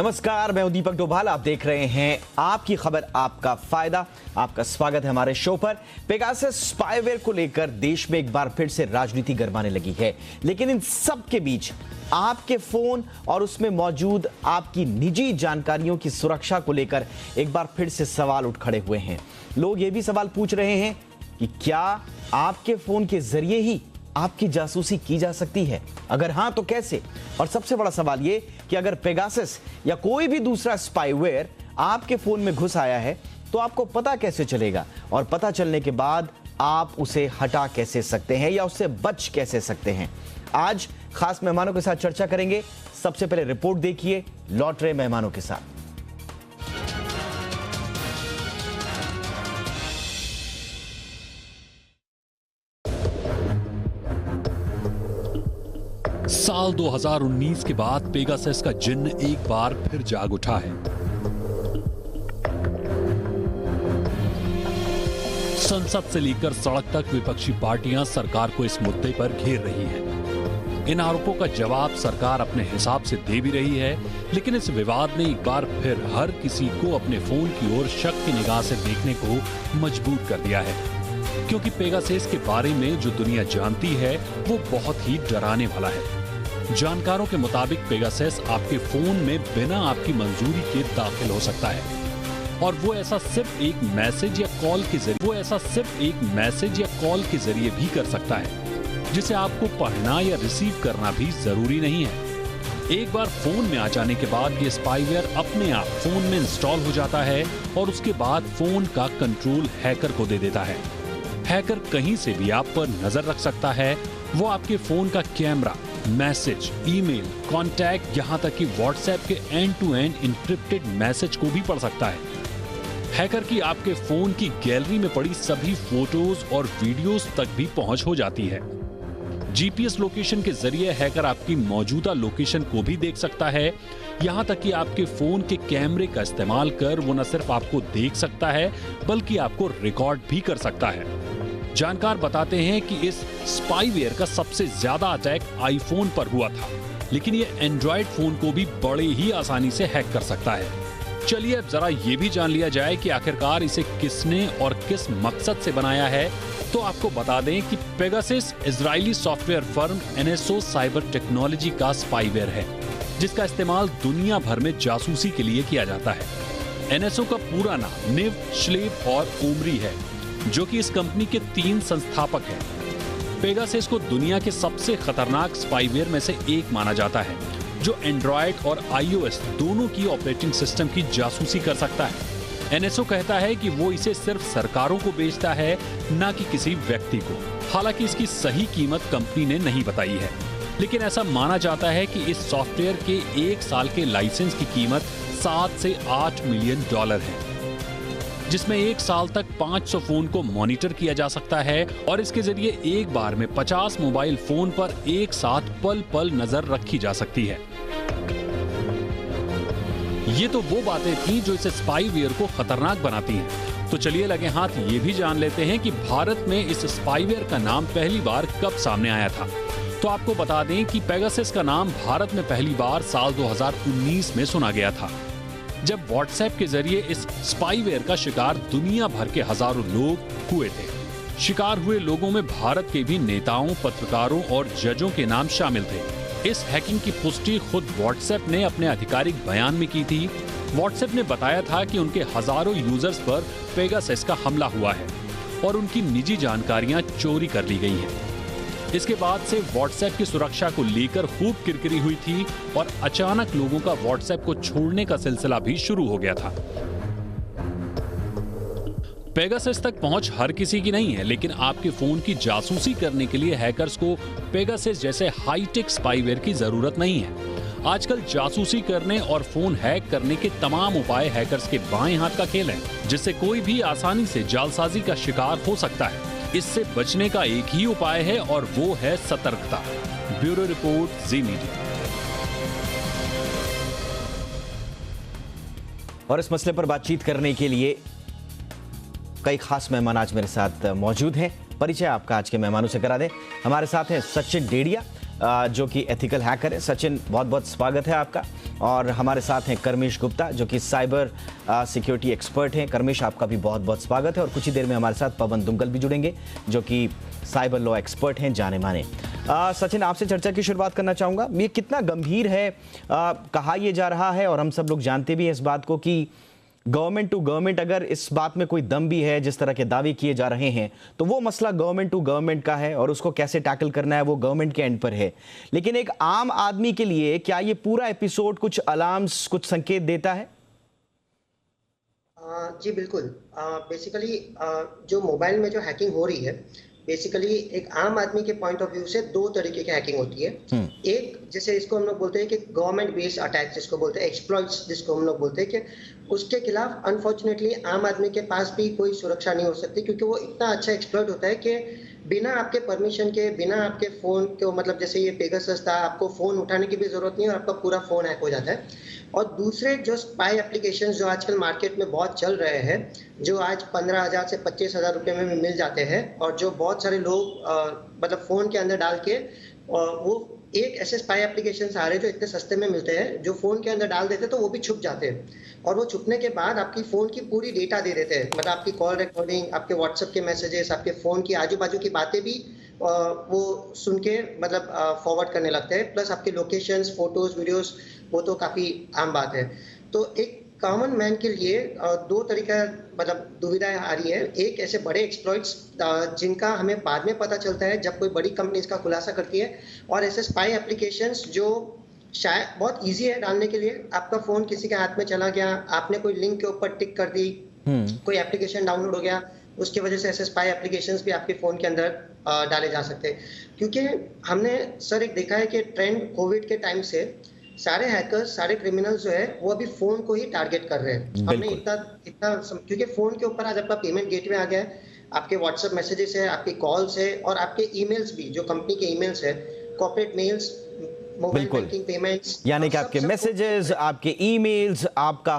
नमस्कार, मैं हूं दीपक डोभाल। आप देख रहे हैं आपकी खबर आपका फायदा। आपका स्वागत है हमारे शो पर। पेगासस स्पाईवेयर को लेकर देश में एक बार फिर से राजनीति गरमाने लगी है, लेकिन इन सब के बीच आपके फोन और उसमें मौजूद आपकी निजी जानकारियों की सुरक्षा को लेकर एक बार फिर से सवाल उठ खड़े हुए हैं। लोग ये भी सवाल पूछ रहे हैं कि क्या आपके फोन के जरिए ही आपकी जासूसी की जा सकती है? अगर हां तो कैसे? और सबसे बड़ा सवाल ये कि अगर पेगासस या कोई भी दूसरा स्पाईवेयर आपके फोन में घुस आया है तो आपको पता कैसे चलेगा? और पता चलने के बाद आप उसे हटा कैसे सकते हैं या उससे बच कैसे सकते हैं? आज खास मेहमानों के साथ चर्चा करेंगे। सबसे पहले रिपोर्ट देखिए लौट रहे मेहमानों के साथ। साल 2019 के बाद पेगासस का जिन्न एक बार फिर जाग उठा है। संसद से लेकर सड़क तक विपक्षी पार्टियां सरकार को इस मुद्दे पर घेर रही हैं। इन आरोपों का जवाब सरकार अपने हिसाब से दे भी रही है, लेकिन इस विवाद ने एक बार फिर हर किसी को अपने फोन की ओर शक की निगाह से देखने को मजबूर कर दिया है, क्योंकि पेगासस के बारे में जो दुनिया जानती है वो बहुत ही डराने वाला है। जानकारों के मुताबिक पेगासस आपके फोन में बिना आपकी मंजूरी के दाखिल हो सकता है, और वो ऐसा सिर्फ एक मैसेज या कॉल के जरिए भी कर सकता है, जिसे आपको पढ़ना या रिसीव करना भी जरूरी नहीं है। एक बार फोन में आ जाने के बाद ये स्पाईवेयर अपने आप फोन में इंस्टॉल हो जाता है और उसके बाद फोन का कंट्रोल हैकर को दे देता है। हैकर कहीं से भी आप पर नजर रख सकता है। वो आपके फोन का कैमरा, मैसेज, ईमेल, कॉन्टैक्ट, यहां तक कि व्हाट्सएप के end to end encrypted message को भी पढ़ सकता है। हैकर की आपके फोन की गैलरी में पड़ी सभी फोटोज और वीडियोस तक भी पहुंच हो जाती है। जीपीएस लोकेशन के जरिए हैकर आपकी मौजूदा लोकेशन को भी देख सकता है। यहां तक कि आपके फोन के कैमरे का इस्तेमाल कर वो न सिर्फ आपको देख सकता है बल्कि आपको रिकॉर्ड भी कर सकता है। जानकार बताते हैं कि इस स्पाईवेयर का सबसे ज्यादा अटैक आईफोन पर हुआ था, लेकिन ये एंड्रॉयड फोन को भी बड़े ही आसानी से हैक कर सकता है। चलिए अब जरा ये भी जान लिया जाए कि आखिरकार इसे किसने और किस मकसद से बनाया है। तो आपको बता दें कि Pegasus Israeli software firm NSO cyber technology का स्पाईवेयर है, जिसका इस्तेमाल दुनिया भर में जासूसी के लिए किया जाता है। एनएसओ का पूरा नाम निव, श्लेब और ओमरी है, जो कि इस कंपनी के 3 संस्थापक हैं। पेगासस को दुनिया के सबसे खतरनाक स्पाईवेयर में से एक माना जाता है, जो एंड्रॉयड और आईओएस दोनों की ऑपरेटिंग सिस्टम की जासूसी कर सकता है। एनएसओ कहता है कि वो इसे सिर्फ सरकारों को बेचता है, न कि किसी व्यक्ति को। हालांकि इसकी सही कीमत कंपनी ने नहीं बताई है, लेकिन ऐसा माना जाता है कि इस सॉफ्टवेयर के 1 साल के लाइसेंस की कीमत 7 से 8 मिलियन डॉलर है, जिसमें 1 साल तक 500 फोन को मॉनिटर किया जा सकता है और इसके जरिए एक बार में 50 मोबाइल फोन पर एक साथ पल पल नजर रखी जा सकती है। ये तो वो बातें थी जो इस स्पाईवेयर को खतरनाक बनाती हैं। तो चलिए लगे हाथ ये भी जान लेते हैं कि भारत में इस स्पाईवेयर का नाम पहली बार कब सामने आया था। तो आपको बता दें कि पेगासस का नाम भारत में पहली बार साल 2019 में सुना गया था, जब व्हाट्सएप के जरिए इस स्पाईवेयर का शिकार दुनिया भर के हजारों लोग हुए थे। शिकार हुए लोगों में भारत के भी नेताओं, पत्रकारों और जजों के नाम शामिल थे। इस हैकिंग की पुष्टि खुद व्हाट्सएप ने अपने आधिकारिक बयान में की थी। व्हाट्सएप ने बताया था कि उनके हजारों यूजर्स पर पेगासस का हमला हुआ है और उनकी निजी जानकारियां चोरी कर ली गई हैं। इसके बाद से व्हाट्सएप की सुरक्षा को लेकर खूब किरकिरी हुई थी और अचानक लोगों का व्हाट्सएप को छोड़ने का सिलसिला भी शुरू हो गया था। पेगासस तक पहुंच हर किसी की नहीं है, लेकिन आपके फोन की जासूसी करने के लिए हैकर्स को पेगासस जैसे हाईटेक स्पाईवेयर की जरूरत नहीं है। आजकल जासूसी करने और फोन हैक करने के तमाम उपाय हैकर्स के बाएं हाथ का खेल है, जिससे कोई भी आसानी से जालसाजी का शिकार हो सकता है। इससे बचने का एक ही उपाय है और वो है सतर्कता। ब्यूरो रिपोर्ट, जी मीडिया। और इस मसले पर बातचीत करने के लिए कई खास मेहमान आज मेरे साथ मौजूद हैं। परिचय आपका आज के मेहमानों से करा दें। हमारे साथ हैं सचिन डेडिया, जो कि एथिकल हैकर है। सचिन, बहुत बहुत स्वागत है आपका। और हमारे साथ हैं कर्मेश गुप्ता जो कि साइबर सिक्योरिटी एक्सपर्ट हैं। कर्मेश, आपका भी बहुत बहुत स्वागत है। और कुछ ही देर में हमारे साथ पवन दुंगल भी जुड़ेंगे जो कि साइबर लॉ एक्सपर्ट हैं, जाने माने। सचिन, आपसे चर्चा की शुरुआत करना चाहूँगा। ये कितना गंभीर है, कहा यह जा रहा है और हम सब लोग जानते भी हैं इस बात को कि गवर्नमेंट टू गवर्नमेंट, अगर इस बात में कोई दम भी है, जिस तरह के दावे किए जा रहे हैं, तो वो मसला गवर्नमेंट टू गवर्नमेंट का है और उसको कैसे टैकल करना है वो गवर्नमेंट के एंड पर है। लेकिन एक आम आदमी के लिए क्या ये पूरा एपिसोड कुछ अलार्म्स, कुछ संकेत देता है? जी बिल्कुल। बेसिकली जो मोबाइल में जो हैकिंग हो रही है, बेसिकली एक आम आदमी के पॉइंट ऑफ व्यू से दो तरीके की हैकिंग होती है। एक, जैसे इसको हम लोग बोलते हैं कि गवर्नमेंट बेस्ड अटैक, जिसको बोलते हैं एक्सप्लॉइट्स, जिसको हम लोग बोलते हैं कि उसके खिलाफ अनफॉर्चुनेटली आम आदमी के पास भी कोई सुरक्षा नहीं हो सकती, क्योंकि वो इतना अच्छा एक्सप्लॉइट होता है कि बिना आपके परमिशन के, बिना आपके फोन के, मतलब जैसे ये पेगासस था, आपको फोन उठाने की भी जरूरत नहीं है और आपका पूरा फोन हैक हो जाता है। और दूसरे जो स्पाई एप्लीकेशंस जो आजकल मार्केट में बहुत चल रहे हैं, जो आज 15,000 से 25,000 रुपए में मिल जाते हैं, और जो बहुत सारे लोग मतलब फोन के अंदर डाल के वो एक ऐसे स्पाई एप्लीकेशंस आ रहे हैं जो इतने सस्ते में मिलते हैं, जो फोन के अंदर डाल देते हैं तो वो भी छुप जाते हैं। और वो छुपने के बाद आपकी फोन की पूरी डेटा दे देते हैं, मतलब आपकी कॉल रिकॉर्डिंग, आपके व्हाट्सएप के मैसेजेस, आपके फोन की आजू बाजू की बातें भी वो सुन के मतलब फॉरवर्ड करने लगते हैं, प्लस आपके लोकेशंस, फोटोज, वीडियोस, वो तो काफी आम बात है। तो एक कॉमन मैन के लिए दो तरीका मतलब दुविधाएं आ रही है। एक, ऐसे बड़े एक्सप्लॉइट्स जिनका हमें बाद में पता चलता है जब कोई बड़ी कंपनी इसका खुलासा करती है, और ऐसे स्पाई एप्लीकेशंस जो शायद बहुत इजी है डालने के लिए। आपका फोन किसी के हाथ में चला गया, आपने कोई लिंक के ऊपर टिक कर दी, कोई एप्लीकेशन डाउनलोड हो गया, उसकी वजह से ऐसे स्पाई एप्लीकेशंस भी आपके फोन के अंदर डाले जा सकते हैं। क्योंकि हमने सर एक देखा है कि ट्रेंड कोविड के टाइम से सारे हैकर्स, सारे क्रिमिनल्स जो है वो अभी फोन को ही टारगेट कर रहे हैं। हमने इतना क्योंकि फोन के ऊपर आज आपका पेमेंट गेटवे आ गया है, आपके व्हाट्सएप मैसेजेस है, आपकी कॉल्स है, और आपके ईमेल्स भी, जो कंपनी के ईमेल्स है, corporate mails, mobile banking payments, यानी कि आपके मैसेजेस, आपके ईमेल्स, आपका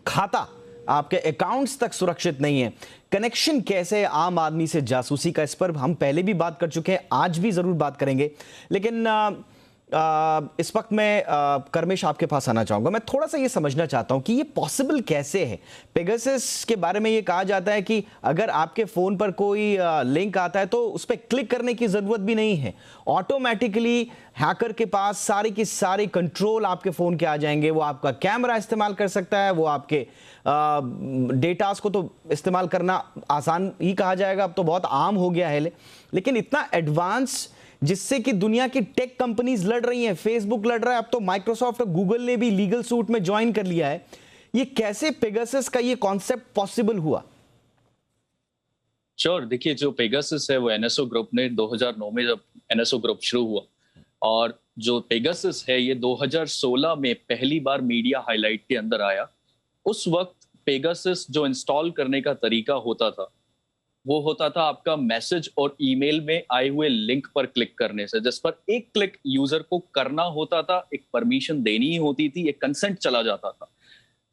खाता, आपके अकाउंट्स तक सुरक्षित नहीं है। कनेक्शन कैसे है आम आदमी से जासूसी का, इस पर हम पहले भी बात कर चुके हैं, आज भी जरूर बात करेंगे। लेकिन इस वक्त मैं कर्मेश आपके पास आना चाहूंगा। मैं थोड़ा सा ये समझना चाहता हूं कि ये पॉसिबल कैसे है। पेगासस के बारे में ये कहा जाता है कि अगर आपके फोन पर कोई लिंक आता है तो उस पर क्लिक करने की जरूरत भी नहीं है, ऑटोमेटिकली हैकर के पास सारी की सारी कंट्रोल आपके फोन के आ जाएंगे। वो आपका कैमरा इस्तेमाल कर सकता है, वो आपके डेटास को तो इस्तेमाल करना आसान ही कहा जाएगा, अब तो बहुत आम हो गया है। लेकिन इतना एडवांस जिससे कि दुनिया की टेक कंपनीज लड़ रही हैं, फेसबुक लड़ रहा है, अब तो माइक्रोसॉफ्ट और गूगल ने भी लीगल सूट में ज्वाइन कर लिया है। ये कैसे पेगासस का ये कॉन्सेप्ट पॉसिबल हुआ? श्योर, देखिए जो पेगासस है वो एनएसओ ग्रुप ने 2009 में जब एनएसओ ग्रुप शुरू हुआ, और जो पेगासस है ये 2016 में पहली बार मीडिया हाईलाइट के अंदर आया। उस वक्त पेगासस जो इंस्टॉल करने का तरीका होता था वो होता था आपका मैसेज और ईमेल में आए हुए लिंक पर क्लिक करने से, जिस पर एक क्लिक यूजर को करना होता था, एक परमिशन देनी होती थी, एक कंसेंट चला जाता था।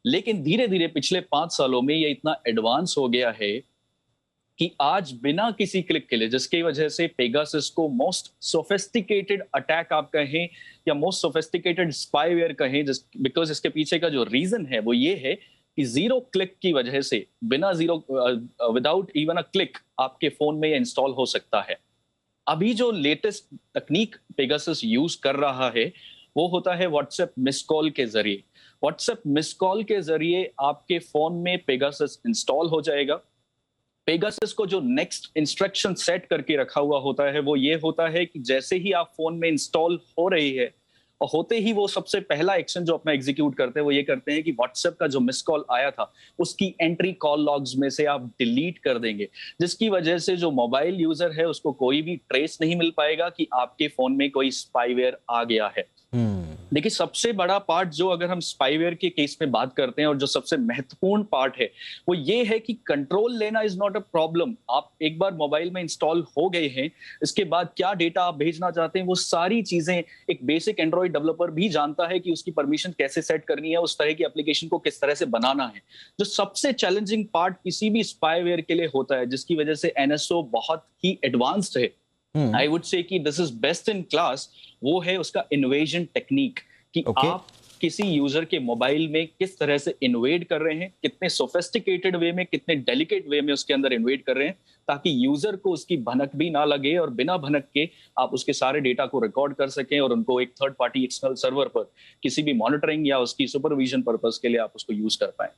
लेकिन धीरे धीरे पिछले 5 सालों में ये इतना एडवांस हो गया है कि आज बिना किसी क्लिक के लिए, जिसकी वजह से पेगासस को मोस्ट सोफिस्टिकेटेड अटैक आप कहें या मोस्ट सोफिस्टिकेटेड स्पाईवेयर कहें, बिकॉज इसके पीछे का जो रीजन है वो ये है कि जीरो क्लिक की वजह से, बिना विदाउट इवन अ क्लिक आपके फोन में इंस्टॉल हो सकता है। अभी जो लेटेस्ट तकनीक पेगासस यूज कर रहा है वो होता है व्हाट्सएप मिस कॉल के जरिए। व्हाट्सएप मिस कॉल के जरिए आपके फोन में पेगासस इंस्टॉल हो जाएगा। पेगासस को जो नेक्स्ट इंस्ट्रक्शन सेट करके रखा हुआ होता है वो ये होता है कि जैसे ही आप फोन में इंस्टॉल हो रही है और होते ही वो सबसे पहला एक्शन जो अपना एग्जीक्यूट करते हैं वो ये करते हैं कि व्हाट्सएप का जो मिस कॉल आया था उसकी एंट्री कॉल लॉग्स में से आप डिलीट कर देंगे, जिसकी वजह से जो मोबाइल यूजर है उसको कोई भी ट्रेस नहीं मिल पाएगा कि आपके फोन में कोई स्पाईवेयर आ गया है। देखिए सबसे बड़ा पार्ट जो अगर हम स्पाईवेयर के केस में बात करते हैं और जो सबसे महत्वपूर्ण पार्ट है वो ये है कि कंट्रोल लेना इज नॉट अ प्रॉब्लम। आप एक बार मोबाइल में इंस्टॉल हो गए हैं, इसके बाद क्या डेटा आप भेजना चाहते हैं वो सारी चीजें एक बेसिक एंड्रॉइड डेवलपर भी जानता है कि उसकी परमिशन कैसे सेट करनी है, उस तरह की एप्लीकेशन को किस तरह से बनाना है। जो सबसे चैलेंजिंग पार्ट किसी भी स्पाईवेयर के लिए होता है, जिसकी वजह से एनएसओ बहुत ही एडवांस्ड है, आई वुड से कि this is best in class, वो है उसका इन्वेजन टेक्निक कि आप किसी यूजर के मोबाइल में किस तरह से इन्वेड कर रहे हैं, कितने सोफिस्टिकेटेड वे में, कितने डेलिकेट वे में उसके अंदर इन्वेड कर रहे हैं, ताकि यूजर को उसकी भनक भी ना लगे और बिना भनक के आप उसके सारे डेटा को रिकॉर्ड कर सकें और उनको एक थर्ड पार्टी एक्सटर्नल सर्वर पर किसी भी मॉनिटरिंग या उसकी सुपरविजन पर्पस के लिए आप उसको यूज कर पाए।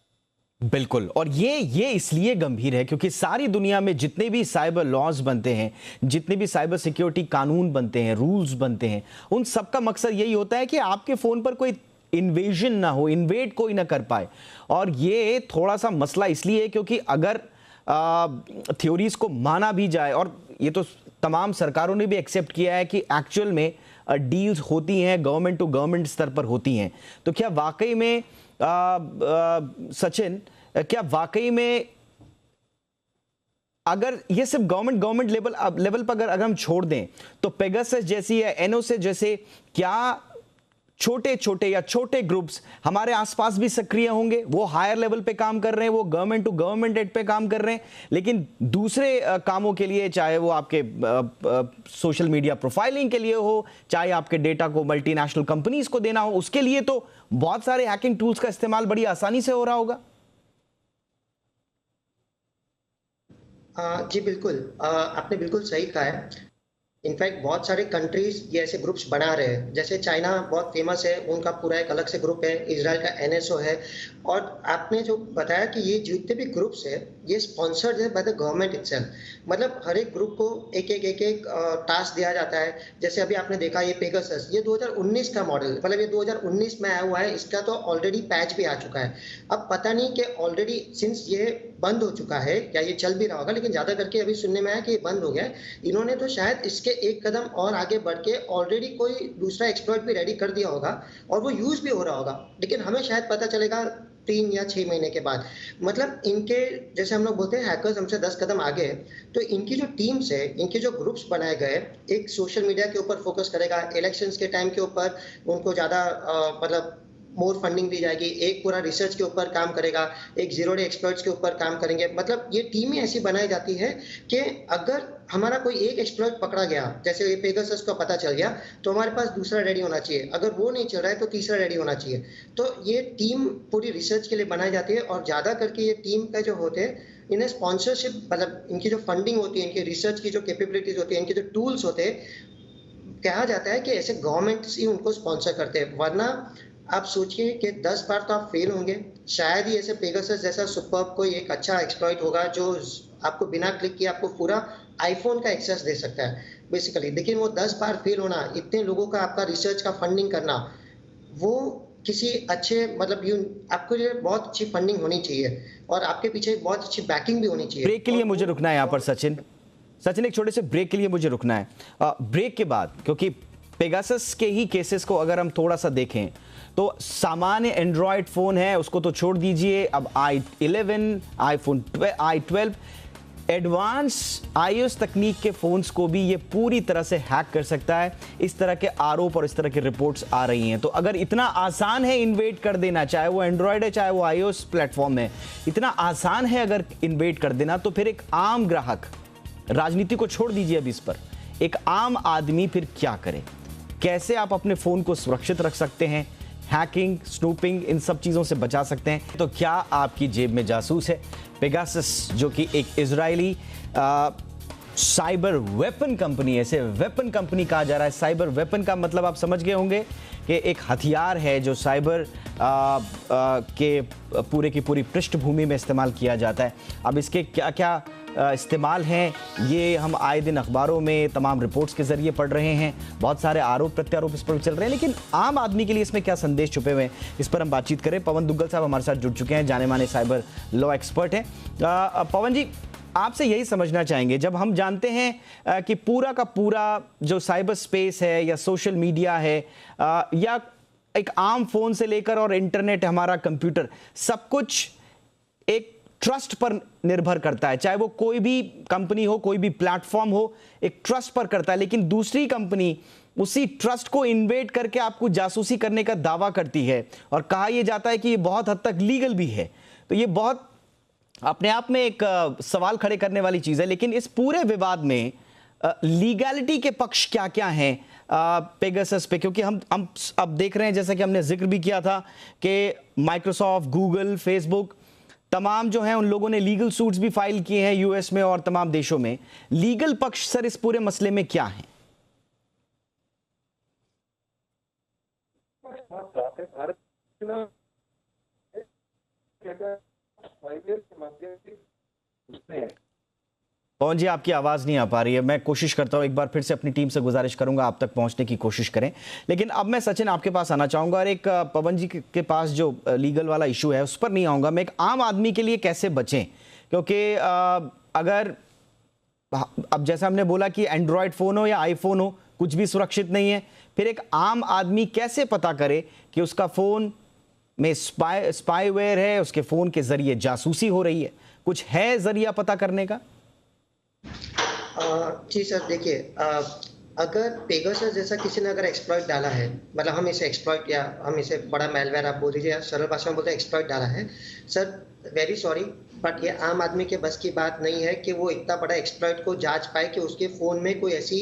बिल्कुल, और ये इसलिए गंभीर है क्योंकि सारी दुनिया में जितने भी साइबर लॉज बनते हैं, जितने भी साइबर सिक्योरिटी कानून बनते हैं, रूल्स बनते हैं, उन सबका मकसद यही होता है कि आपके फोन पर कोई इन्वेजन ना हो, इन्वेड कोई ना कर पाए। और ये थोड़ा सा मसला इसलिए है क्योंकि अगर थ्योरीज को माना भी जाए, और ये तो तमाम सरकारों ने भी एक्सेप्ट किया है कि एक्चुअल में डील्स होती हैं, गवर्नमेंट टू गवर्नमेंट स्तर पर होती हैं, तो क्या वाकई में सचिन, क्या वाकई में अगर ये सिर्फ गवर्नमेंट लेवल पर अगर हम छोड़ दें तो पेगासस जैसी या एनओएस जैसे क्या छोटे छोटे या छोटे ग्रुप्स हमारे आसपास भी सक्रिय होंगे? वो हायर लेवल पे काम कर रहे हैं, वो गवर्नमेंट टू गवर्नमेंट एड पे काम कर रहे हैं, लेकिन दूसरे कामों के लिए, चाहे वो आपके सोशल मीडिया प्रोफाइलिंग के लिए हो, चाहे आपके डेटा को मल्टीनेशनल कंपनीज को देना हो, उसके लिए तो बहुत सारे हैकिंग टूल्स का इस्तेमाल बड़ी आसानी से हो रहा होगा। जी बिल्कुल, आपने बिल्कुल सही कहा है। इनफैक्ट बहुत सारे कंट्रीज ये ऐसे ग्रुप्स बना रहे हैं, जैसे चाइना बहुत फेमस है, उनका पूरा एक अलग से ग्रुप है, इजराइल का एनएसओ है। और आपने जो बताया कि ये जितने भी ग्रुप्स है ये स्पॉन्सर्ड है बाय द गवर्नमेंट इटसेल्फ, मतलब हर एक ग्रुप को एक एक टास्क दिया जाता है। जैसे अभी आपने देखा ये पेगासस, ये 2019 का मॉडल, मतलब ये 2019 में आया हुआ है, इसका तो ऑलरेडी पैच भी आ चुका है। अब पता नहीं कि ऑलरेडी सिंस ये बंद हो चुका है या ये चल भी रहा होगा, लेकिन ज्यादा करके अभी सुनने में आया कि ये बंद हो गया है। इन्होंने तो शायद इसके एक कदम और आगे बढ़ के ऑलरेडी कोई दूसरा एक्सप्लॉइट भी रेडी कर दिया होगा और वो यूज भी हो रहा होगा, लेकिन हमें शायद पता चलेगा 3 या 6 महीने के बाद। मतलब इनके, जैसे हम लोग बोलते हैं हैकर्स हमसे 10 कदम आगे है, तो इनकी जो टीम्स है, इनके जो ग्रुप्स बनाए गए, एक सोशल मीडिया के ऊपर फोकस करेगा, इलेक्शंस के टाइम के ऊपर उनको ज्यादा मतलब मोर फंडिंग दी जाएगी, एक पूरा रिसर्च के ऊपर काम करेगा, एक जीरो डे एक्सपर्ट्स के ऊपर काम करेंगे। मतलब ये टीमें ऐसी बनाई जाती है कि अगर हमारा कोई एक एक्सप्लॉइट पकड़ा गया, जैसे ये पेगासस को पता चल गया, तो हमारे पास दूसरा रेडी होना चाहिए, अगर वो नहीं चल रहा है तो तीसरा रेडी होना चाहिए। तो ये टीम पूरी रिसर्च के लिए बनाई जाती है, और ज्यादा करके ये टीम का जो होते हैं, इन्हें स्पॉन्सरशिप, मतलब इनकी जो फंडिंग होती है, इनकी रिसर्च की जो कैपेबिलिटीज होती है, इनके जो टूल्स होते हैं, कहा जाता है कि ऐसे गवर्नमेंट्स ही उनको स्पॉन्सर करते हैं। वरना आप सोचिए कि 10 बार तो आप फेल होंगे, शायद ही ऐसे पेगासस जैसा सुपर्ब कोई एक अच्छा एक्सप्लॉइट होगा जो आपको बिना क्लिक किए आपको पूरा आईफोन का एक्सेस दे सकता है बेसिकली। लेकिन वो 10 बार फेल होना, इतने लोगों का आपका रिसर्च का फंडिंग करना, वो किसी अच्छे, मतलब आपको लिए बहुत अच्छी फंडिंग होनी चाहिए और आपके पीछे बहुत अच्छी बैकिंग भी होनी चाहिए। ब्रेक के लिए मुझे रुकना है यहाँ पर सचिन, एक छोटे से ब्रेक के लिए मुझे रुकना है। ब्रेक के बाद, क्योंकि पेगासस के ही केसेस को अगर हम थोड़ा सा देखें तो सामान्य एंड्रॉयड फोन है उसको तो छोड़ दीजिए, अब i11, iPhone i12, advance iOS तकनीक के फोन्स को भी ये पूरी तरह से हैक कर सकता है। इस तरह के आरोप और इस तरह के रिपोर्ट्स आ रही हैं। तो अगर इतना आसान है इन्वेड कर देना, चाहे वो एंड्रॉयड है चाहे वो iOS प्लेटफॉर्म है, इतना आसान है अगर इन्वेड कर देना, तो फिर एक आम ग्राहक, राजनीति को छोड़ दीजिए अब इस पर, एक आम आदमी फिर क्या करे? कैसे आप अपने फोन को सुरक्षित रख सकते हैं, हैकिंग, स्नूपिंग, इन सब चीजों से बचा सकते हैं? तो क्या आपकी जेब में जासूस है? पेगासस जो कि एक इजरायली साइबर वेपन कंपनी है, इसे वेपन कंपनी कहा जा रहा है। साइबर वेपन का मतलब आप समझ गए होंगे कि एक हथियार है जो साइबर के पूरे की पूरी पृष्ठभूमि में इस्तेमाल किया जाता है। अब इसके क्या क्या इस्तेमाल हैं, ये हम आए दिन अखबारों में तमाम रिपोर्ट्स के जरिए पढ़ रहे हैं, बहुत सारे आरोप प्रत्यारोप इस पर चल रहे हैं, लेकिन आम आदमी के लिए इसमें क्या संदेश छुपे हुए हैं, इस पर हम बातचीत करें। पवन दुग्गल साहब हमारे साथ जुड़ चुके हैं, जाने माने साइबर लॉ एक्सपर्ट हैं। पवन जी, आपसे यही समझना चाहेंगे, जब हम जानते हैं कि पूरा का पूरा जो साइबर स्पेस है या सोशल मीडिया है या एक आम फोन से लेकर और इंटरनेट, हमारा कंप्यूटर, सब कुछ एक ट्रस्ट पर निर्भर करता है, चाहे वो कोई भी कंपनी हो, कोई भी प्लेटफॉर्म हो, एक ट्रस्ट पर करता है, लेकिन दूसरी कंपनी उसी ट्रस्ट को इन्वेड करके आपको जासूसी करने का दावा करती है और कहा यह जाता है कि ये बहुत हद तक लीगल भी है। तो ये बहुत अपने आप में एक सवाल खड़े करने वाली चीज है। लेकिन इस पूरे विवाद में लीगैलिटी के पक्ष क्या क्या हैं पेगासस पे, क्योंकि हम अब देख रहे हैं, जैसा कि हमने जिक्र भी किया था कि माइक्रोसॉफ्ट, गूगल, फेसबुक तमाम जो हैं उन लोगों ने लीगल सूट्स भी फाइल किए हैं यूएस में और तमाम देशों में। लीगल पक्ष सर इस पूरे मसले में क्या है? पवन जी, आपकी आवाज़ नहीं आ पा रही है। मैं कोशिश करता हूं, एक बार फिर से अपनी टीम से गुजारिश करूंगा आप तक पहुंचने की कोशिश करें। लेकिन अब मैं सचिन आपके पास आना चाहूंगा और एक पवन जी के पास जो लीगल वाला इशू है उस पर नहीं आऊंगा। मैं एक आम आदमी के लिए कैसे बचें, क्योंकि अगर अब जैसा हमने बोला कि एंड्रॉयड फ़ोन हो या आईफोन हो, कुछ भी सुरक्षित नहीं है। फिर एक आम आदमी कैसे पता करे कि उसका फ़ोन में स्पाईवेयर है, उसके फ़ोन के ज़रिए जासूसी हो रही है? कुछ है ज़रिया पता करने का? जी सर, देखिए, अगर पेगासस जैसा किसी ने अगर एक्सप्लॉइट डाला है, मतलब हम इसे एक्सप्लॉइट या हम इसे बड़ा मेलवेयर आप बोल दीजिए या सरल भाषा में बोलते हैं एक्सप्लॉइट डाला है, सर वेरी सॉरी, बट ये आम आदमी के बस की बात नहीं है कि वो इतना बड़ा एक्सप्लॉइट को जांच पाए कि उसके फ़ोन में कोई ऐसी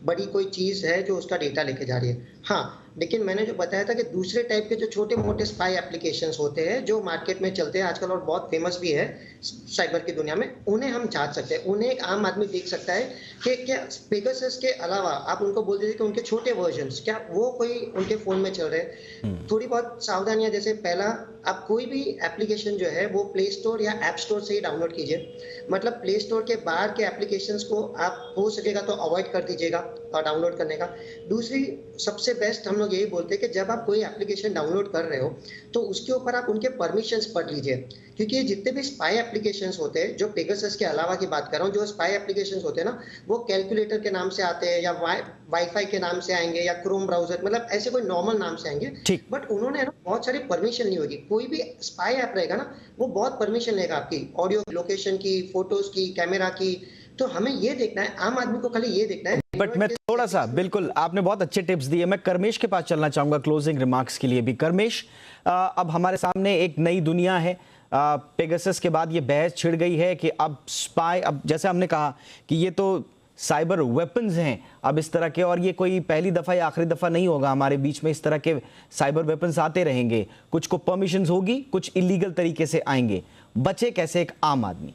बड़ी कोई चीज़ है जो उसका डेटा लेके जा रही है। हाँ, लेकिन मैंने जो बताया था कि दूसरे टाइप के जो छोटे मोटे स्पाई एप्लीकेशंस होते हैं जो मार्केट में चलते हैं आजकल और बहुत फेमस भी है साइबर की दुनिया में, उन्हें हम जांच सकते हैं। उन्हें एक आम आदमी देख सकता है कि क्या पेगासस के अलावा आप उनको बोल दीजिए कि उनके छोटे वर्जन्स क्या वो कोई उनके फ़ोन में चल रहे हैं। थोड़ी बहुत सावधानियां, जैसे पहला, आप कोई भी एप्लीकेशन जो है वो प्ले स्टोर या ऐप स्टोर से ही डाउनलोड कीजिए। मतलब प्ले स्टोर के बाहर के एप्लीकेशंस को आप हो सकेगा तो अवॉइड कर दीजिएगा डाउनलोड करने का। दूसरी सबसे बेस्ट हम लोग यही बोलते हैं कि जब आप कोई एप्लीकेशन डाउनलोड कर रहे हो तो उसके ऊपर आप उनके परमिशंस पढ़ लीजिए, क्योंकि ये जितने भी स्पाई एप्लीकेशंस होते हैं, जो पेगासस के अलावा की बात कर रहा हूँ, जो स्पाई एप्लीकेशंस होते हैं ना, वो कैलकुलेटर के नाम से आते हैं या वाईफाई के नाम से आएंगे या क्रोम ब्राउजर, मतलब ऐसे कोई नॉर्मल नाम से आएंगे। बट उन्होंने ना बहुत सारी परमिशन ली होगी। कोई भी स्पाई ऐप रहेगा ना, वो बहुत परमिशन लेगा आपकी, ऑडियो, लोकेशन की, फोटोज की, कैमरा की। तो हमें ये देखना है, आम आदमी को खाली ये देखना है। बट मैं थोड़ा सा, बिल्कुल आपने बहुत अच्छे टिप्स दिए। मैं कर्मेश के पास चलना चाहूंगा क्लोजिंग रिमार्क्स के लिए भी। कर्मेश, अब हमारे सामने एक नई दुनिया है। पेगासस के बाद ये बहस छिड़ गई है कि अब स्पाई, अब जैसे हमने कहा कि ये तो साइबर वेपन्स हैं अब इस तरह के, और ये कोई पहली दफ़ा या आखिरी दफ़ा नहीं होगा हमारे बीच में इस तरह के साइबर वेपन्स आते रहेंगे। कुछ को परमिशन होगी, कुछ इलीगल तरीके से आएंगे। बचे कैसे एक आम आदमी?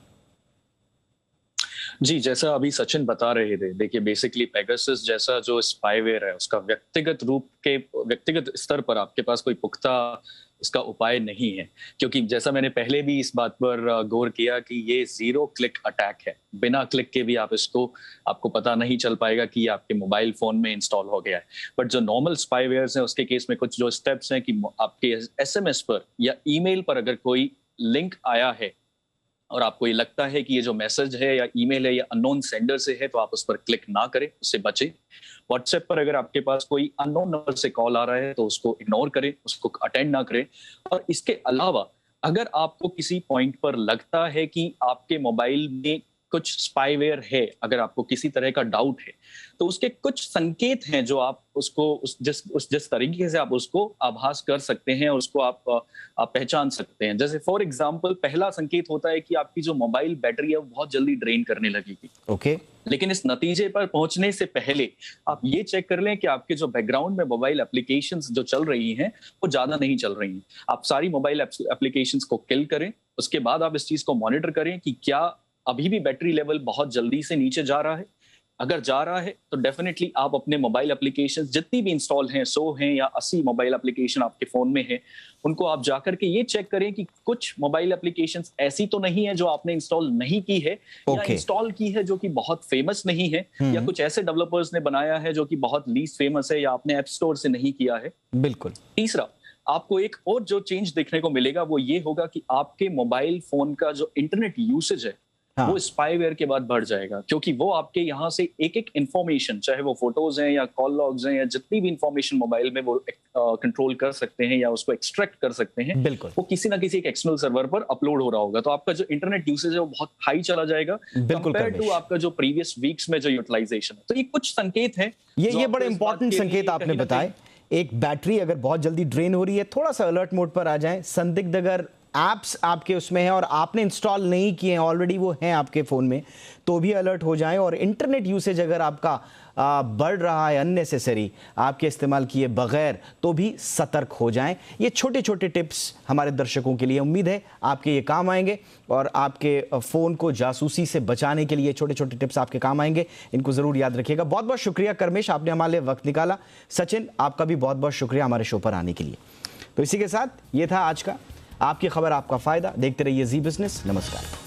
जी, जैसा अभी सचिन बता रहे थे, देखिए बेसिकली पेगासस जैसा जो स्पाईवेयर है उसका व्यक्तिगत स्तर पर आपके पास कोई पुख्ता इसका उपाय नहीं है, क्योंकि जैसा मैंने पहले भी इस बात पर गौर किया कि ये 0 क्लिक अटैक है। बिना क्लिक के भी आपको पता नहीं चल पाएगा कि ये आपके मोबाइल फोन में इंस्टॉल हो गया है। बट जो नॉर्मल स्पाईवेयर्स हैं उसके केस में कुछ जो स्टेप्स हैं कि आपके एसएमएस पर या ईमेल पर अगर कोई लिंक आया है और आपको ये लगता है कि ये जो मैसेज है या ईमेल है या अननोन सेंडर से है, तो आप उस पर क्लिक ना करें, उससे बचें। व्हाट्सएप पर अगर आपके पास कोई अननोन नंबर से कॉल आ रहा है तो उसको इग्नोर करें, उसको अटेंड ना करें। और इसके अलावा अगर आपको किसी पॉइंट पर लगता है कि आपके मोबाइल में कुछ स्पाईवेयर है, अगर आपको किसी तरह का डाउट है, तो उसके कुछ संकेत हैं जो आप उसको जिस तरीके से आप उसको आभास कर सकते हैं, उसको आप पहचान सकते हैं। जैसे फॉर एग्जांपल, पहला संकेत होता है कि आपकी जो मोबाइल बैटरी है वो बहुत जल्दी ड्रेन करने लगेगी। ओके। लेकिन इस नतीजे पर पहुंचने से पहले आप ये चेक कर लें कि आपके जो बैकग्राउंड में मोबाइल एप्लीकेशंस जो चल रही हैं वो ज्यादा नहीं चल रही हैं। आप सारी मोबाइल एप्लीकेशंस को किल करें, उसके बाद आप इस चीज को मॉनिटर करें कि क्या अभी भी बैटरी लेवल बहुत जल्दी से नीचे जा रहा है। अगर जा रहा है तो डेफिनेटली आप अपने मोबाइल एप्लीकेशंस जितनी भी इंस्टॉल हैं, 100 हैं या 80 मोबाइल एप्लीकेशन आपके फोन में हैं, उनको आप जाकर के ये चेक करें कि कुछ मोबाइल एप्लीकेशंस ऐसी तो नहीं है जो आपने इंस्टॉल नहीं की है या इंस्टॉल की है जो कि बहुत फेमस नहीं है, या कुछ ऐसे डेवलपर्स ने बनाया है जो कि बहुत लीस्ट फेमस है या आपने ऐप स्टोर से नहीं किया है। बिल्कुल। तीसरा, आपको एक और जो चेंज देखने को मिलेगा वो ये होगा कि आपके मोबाइल फोन का जो इंटरनेट यूसेज है वो स्पाईवेयर के बाद बढ़ जाएगा, क्योंकि वो आपके यहाँ से एक इंफॉर्मेशन, चाहे वो फोटोज हैं या कॉल लॉग्स हैं या जितनी भी इंफॉर्मेशन मोबाइल में वो कंट्रोल कर सकते हैं या उसको एक्सट्रैक्ट कर सकते हैं, बिल्कुल, वो किसी ना किसी एक एक्सटर्नल सर्वर पर अपलोड हो रहा होगा। तो आपका जो इंटरनेट यूसेज है वो बहुत हाई चला जाएगा कंपेयर टू आपका जो प्रीवियस वीक्स में जो यूटिलाइजेशन है। तो ये कुछ संकेत हैं, ये बड़े इंपॉर्टेंट संकेत आपने बताए। एक बैटरी अगर बहुत जल्दी ड्रेन हो रही है, थोड़ा सा अलर्ट मोड पर आ जाए। संदिग्ध अगर ऐप्स आपके उसमें हैं और आपने इंस्टॉल नहीं किए हैं, ऑलरेडी वो हैं आपके फ़ोन में, तो भी अलर्ट हो जाएं। और इंटरनेट यूसेज अगर आपका बढ़ रहा है अननेसेसरी, आपके इस्तेमाल किए बगैर, तो भी सतर्क हो जाएं। ये छोटे छोटे टिप्स हमारे दर्शकों के लिए उम्मीद है आपके ये काम आएंगे और आपके फ़ोन को जासूसी से बचाने के लिए छोटे छोटे टिप्स आपके काम आएंगे। इनको ज़रूर याद रखिएगा। बहुत बहुत शुक्रिया कर्मेश, आपने हमारे लिए वक्त निकाला। सचिन, आपका भी बहुत बहुत शुक्रिया हमारे शो पर आने के लिए। तो इसी के साथ ये था आज का आपकी खबर आपका फ़ायदा। देखते रहिए जी बिजनेस। नमस्कार।